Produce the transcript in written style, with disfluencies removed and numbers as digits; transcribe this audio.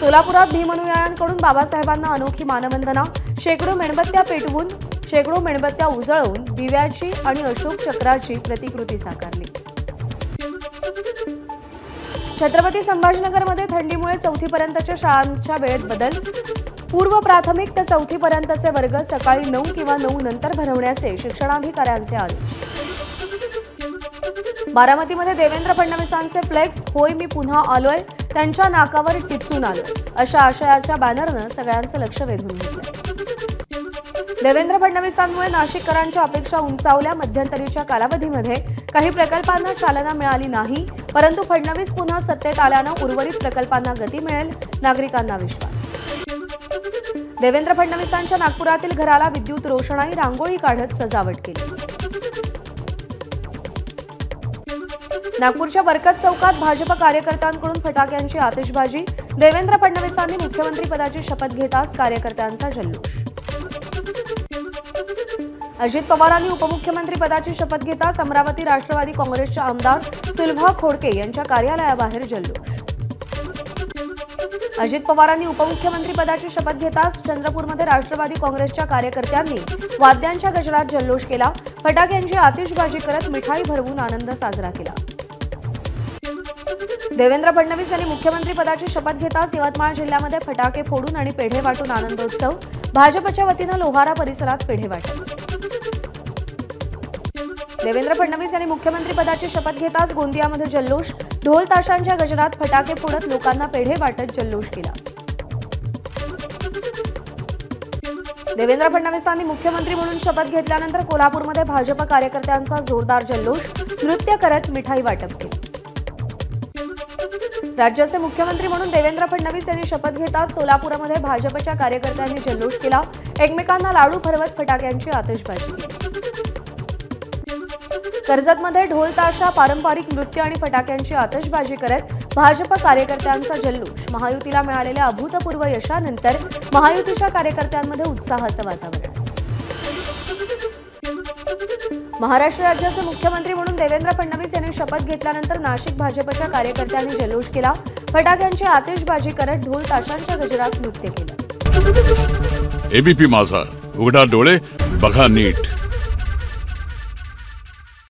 सोलापुरात भीम अनुयायांकडून बाबासाहेबांना अनोखी मानवंदना। शेकडो मेणबत्त्या पेटवून शेकडो मेणबत्त्या उजळवून दिव्याची आणि अशोक चक्राची प्रतिकृती साकारली। छत्रपती संभाजीनगरमध्ये थंडीमुळे चौथीपर्यंतच्या शाळांच्या वेळेत बदल। पूर्व प्राथमिक ते चौथीपर्यंतचे वर्ग सकाळी 9 किंवा 9 नंतर भरवण्याचे शिक्षणाधिकाऱ्यांचे आदेश। बारामतीमध्ये देवेंद्र फडणवीसांचे फ्लेक्स होय मी पुन्हा आलोय त्यांच्या नाकावर टिचून आलोय अशा आशयाच्या बॅनरनं सगळ्यांचं लक्ष वेधून घेतलं। देवेंद्र फडणवीसांमुळे नाशिककरांच्या अपेक्षा उंचावल्या। मध्यंतरीच्या कालावधीमध्ये काही प्रकल्पांना चालना मिळाली नाही, परंतु फडणवीस पुन्हा सत्तेत आल्यानं उर्वरित प्रकल्पांना गती मिळेल, नागरिकांना विश्वास। देवेंद्र फडणवीसांच्या नागपुरातील घराला विद्युत रोषणाई रांगोळी काढत सजावट केली। नागपूरच्या बरकत चौकात भाजप कार्यकर्त्यांकडून फटाक्यांची आतिषबाजी। देवेंद्र फडणवीसांनी मुख्यमंत्रीपदाची शपथ घेताच कार्यकर्त्यांचा जल्लोष। अजित पवारांनी उपमुख्यमंत्रीपदाची शपथ घेताच अमरावती राष्ट्रवादी काँग्रेसच्या आमदार सुलभा खोडके यांच्या कार्यालयाबाहेर जल्लोष। अजित पवारांनी उपमुख्यमंत्रीपदाची शपथ घेताच चंद्रपूरमध्ये राष्ट्रवादी काँग्रेसच्या कार्यकर्त्यांनी वाद्यांच्या गजरात जल्लोष केला। फटाक्यांची आतिषबाजी करत मिठाई भरवून आनंद साजरा केला। देवेंद्र फडणवीस यांनी मुख्यमंत्रीपदाची शपथ घेताच यवतमाळ जिल्ह्यामध्ये फटाके फोडून आणि पेढे वाटून आनंदोत्सव। भाजपच्या वतीनं लोहारा परिसरात पेढे वाटले। देवेंद्र फडणवीस यांनी मुख्यमंत्रीपदाची शपथ घेताच गोंदियामध्ये जल्लोष। ढोल ताशांच्या गजरात फटाके फोडत लोकांना पेढे वाटत जल्लोष केला। देवेंद्र फडणवीसांनी मुख्यमंत्री म्हणून शपथ घेतल्यानंतर कोल्हापूरमध्ये भाजप कार्यकर्त्यांचा जोरदार जल्लोष। नृत्य करत मिठाई वाटप केली। राज्याचे मुख्यमंत्री म्हणून देवेंद्र फडणवीस यांनी शपथ घेताच सोलापूरमध्ये भाजपच्या कार्यकर्त्यांनी जल्लोष केला। एकमेकांना लाडू भरवत फटाक्यांची आतिषबाजी केली। कर्जतमध्ये ढोल ताशा, पारंपरिक नृत्य आणि फटाक्यांची आतिषबाजी करत भाजप कार्यकर्त्यांचा जल्लोष। महायुतीला मिळालेल्या अभूतपूर्व यशानंतर महायुतीच्या कार्यकर्त्यांमध्ये उत्साहाचं वातावरण। महाराष्ट्र राज्याचे मुख्यमंत्री म्हणून देवेंद्र फडणवीस यांनी शपथ घेतल्यानंतर नाशिक भाजपच्या कार्यकर्त्यांनी जल्लोष केला। फटाक्यांची आतिषबाजी करत ढोल ताशांच्या गजरात नृत्य केलं। एबीपी माझा, उघडा डोळे बघा नीट।